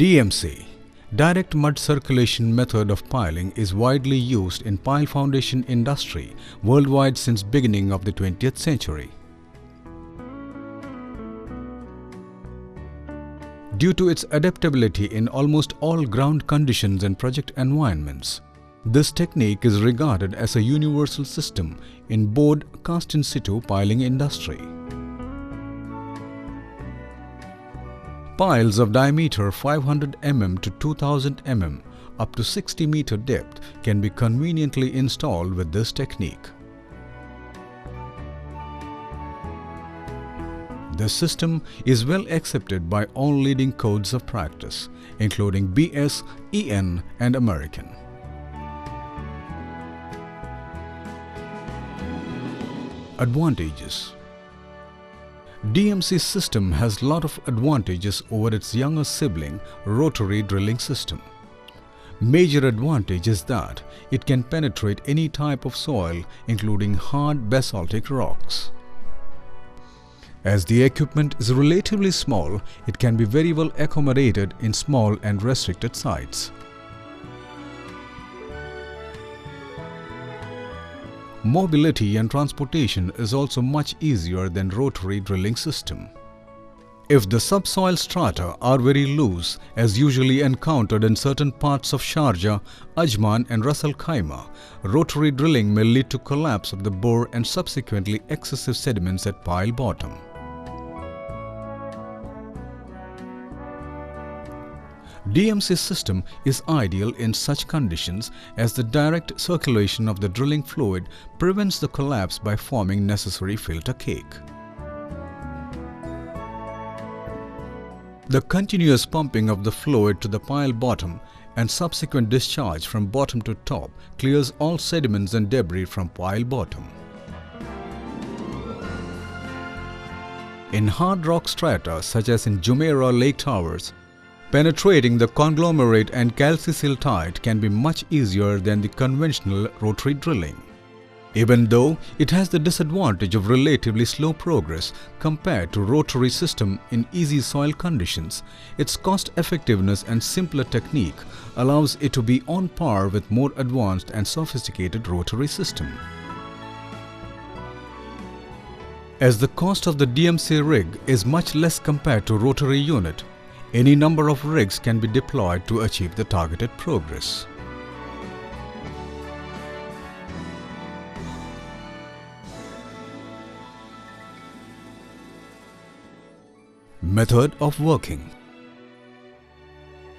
DMC, direct mud circulation method of piling, is widely used in pile foundation industry worldwide since beginning of the 20th century. Due to its adaptability in almost all ground conditions and project environments, this technique is regarded as a universal system in board cast in situ piling industry. Piles of diameter 500 mm to 2000 mm up to 60 meter depth can be conveniently installed with this technique. This system is well accepted by all leading codes of practice, including BS, EN and American. Advantages. DMC system has lot of advantages over its younger sibling, rotary drilling system. Major advantage is that it can penetrate any type of soil, including hard basaltic rocks. As the equipment is relatively small, it can be very well accommodated in small and restricted sites. Mobility and transportation is also much easier than rotary drilling system. If the subsoil strata are very loose, as usually encountered in certain parts of Sharjah, Ajman and Ras Al Khaimah, rotary drilling may lead to collapse of the bore and subsequently excessive sediments at pile bottom. DMC system is ideal in such conditions as the direct circulation of the drilling fluid prevents the collapse by forming necessary filter cake. The continuous pumping of the fluid to the pile bottom and subsequent discharge from bottom to top clears all sediments and debris from pile bottom. In hard rock strata such as in Jumeirah Lake Towers, penetrating the conglomerate and calcisiltite can be much easier than the conventional rotary drilling. Even though it has the disadvantage of relatively slow progress compared to rotary system in easy soil conditions, its cost effectiveness and simpler technique allows it to be on par with more advanced and sophisticated rotary system. As the cost of the DMC rig is much less compared to rotary unit, any number of rigs can be deployed to achieve the targeted progress. Method of working.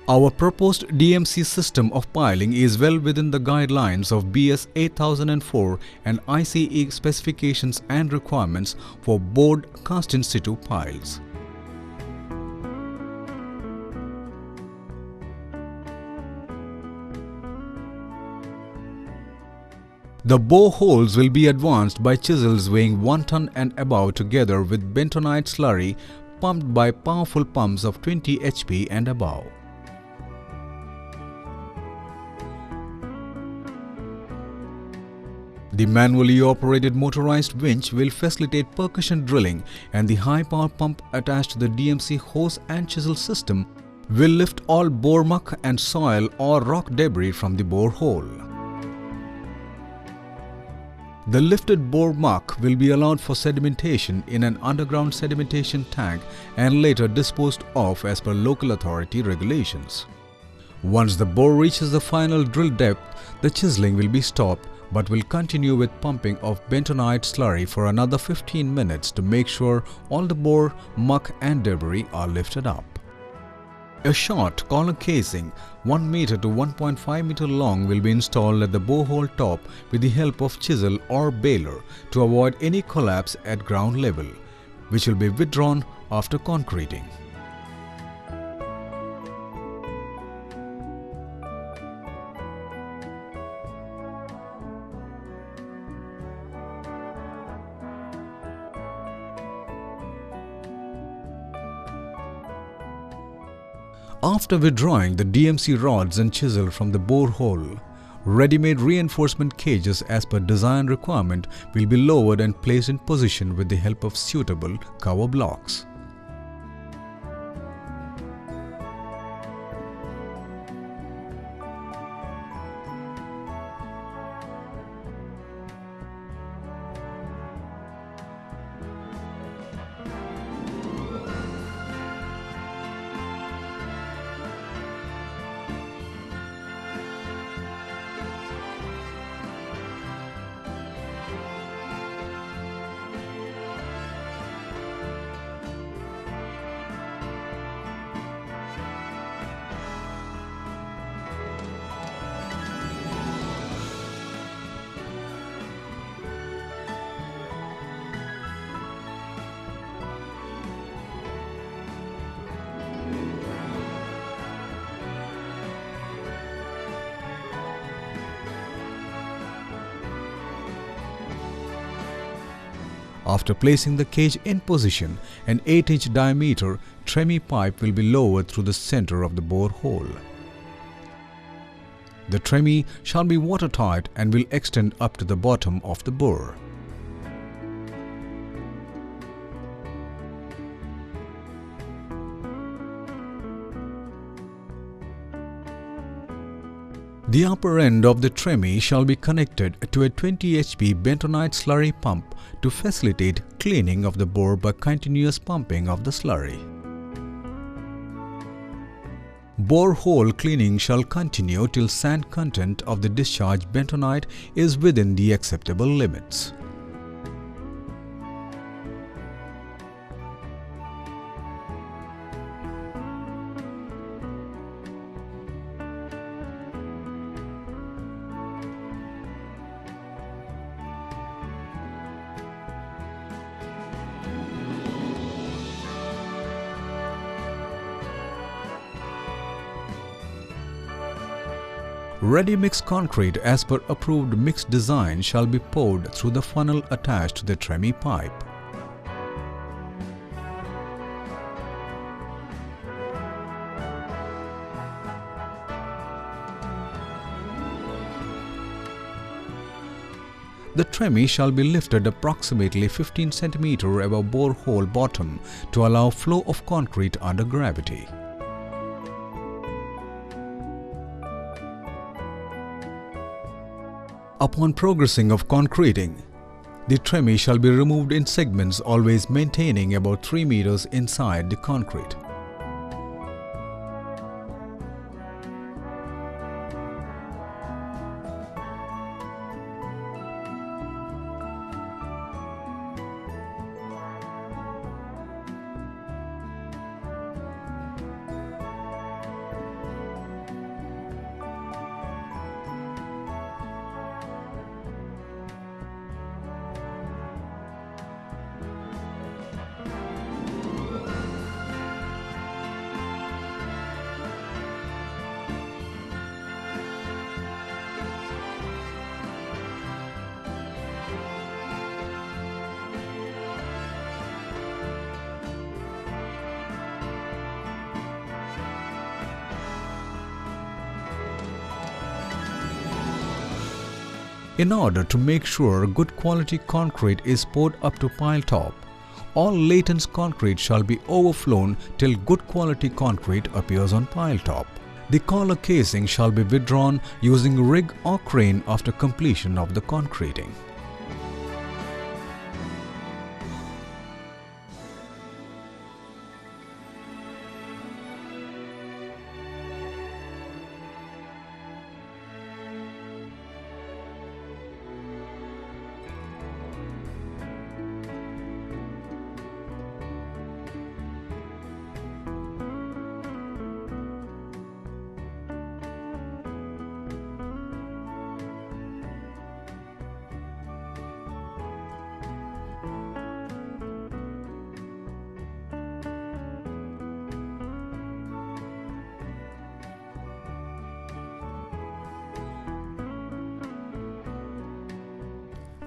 Our proposed DMC system of piling is well within the guidelines of BS 8004 and ICE specifications and requirements for board cast in situ piles. The bore holes will be advanced by chisels weighing 1 ton and above together with bentonite slurry pumped by powerful pumps of 20 HP and above. The manually operated motorized winch will facilitate percussion drilling, and the high power pump attached to the DMC hose and chisel system will lift all bore muck and soil or rock debris from the bore hole. The lifted bore muck will be allowed for sedimentation in an underground sedimentation tank and later disposed of as per local authority regulations. Once the bore reaches the final drill depth, the chiseling will be stopped but will continue with pumping of bentonite slurry for another 15 minutes to make sure all the bore, muck and debris are lifted up. A short collar casing 1 meter to 1.5 meter long will be installed at the borehole top with the help of chisel or baler to avoid any collapse at ground level, which will be withdrawn after concreting. After withdrawing the DMC rods and chisel from the borehole, ready-made reinforcement cages as per design requirement will be lowered and placed in position with the help of suitable cover blocks. After placing the cage in position, an 8-inch diameter tremie pipe will be lowered through the center of the bore hole. The tremie shall be watertight and will extend up to the bottom of the bore. The upper end of the tremie shall be connected to a 20 HP bentonite slurry pump to facilitate cleaning of the bore by continuous pumping of the slurry. Bore hole cleaning shall continue till sand content of the discharged bentonite is within the acceptable limits. Ready mixed concrete as per approved mix design shall be poured through the funnel attached to the tremie pipe. The tremie shall be lifted approximately 15 cm above bore hole bottom to allow flow of concrete under gravity. Upon progressing of concreting, the tremie shall be removed in segments, always maintaining about 3 meters inside the concrete. In order to make sure good quality concrete is poured up to pile top, all latent concrete shall be overflown till good quality concrete appears on pile top. The collar casing shall be withdrawn using rig or crane after completion of the concreting.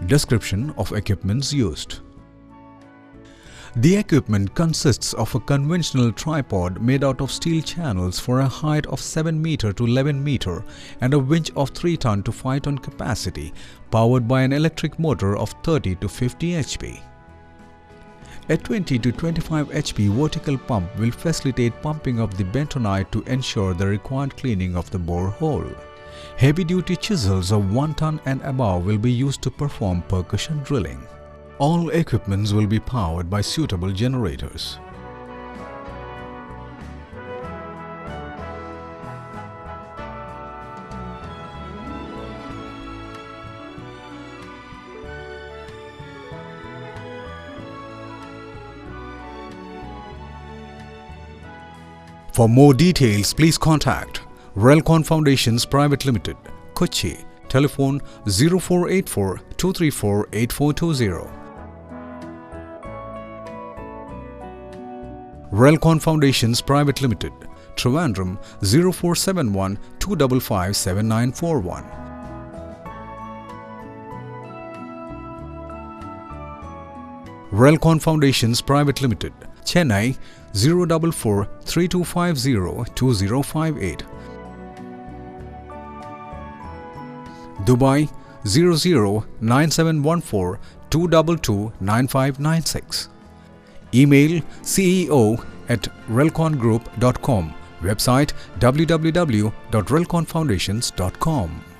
Description of equipments used. The equipment consists of a conventional tripod made out of steel channels for a height of 7 meter to 11 meter and a winch of 3 ton to 5 ton capacity, powered by an electric motor of 30 to 50 HP. A 20 to 25 HP vertical pump will facilitate pumping of the bentonite to ensure the required cleaning of the bore hole. Heavy-duty chisels of 1 ton and above will be used to perform percussion drilling. All equipments will be powered by suitable generators. For more details, please contact Relcon Foundations Private Limited, Kochi, telephone 0484 234 8420. Relcon Foundations Private Limited, Trivandrum 0471 255 7941. Relcon Foundations Private Limited, Chennai 044 3250 2058, Dubai 009714 222 9596. Email ceo@relcongroup.com. Website www.relconfoundations.com.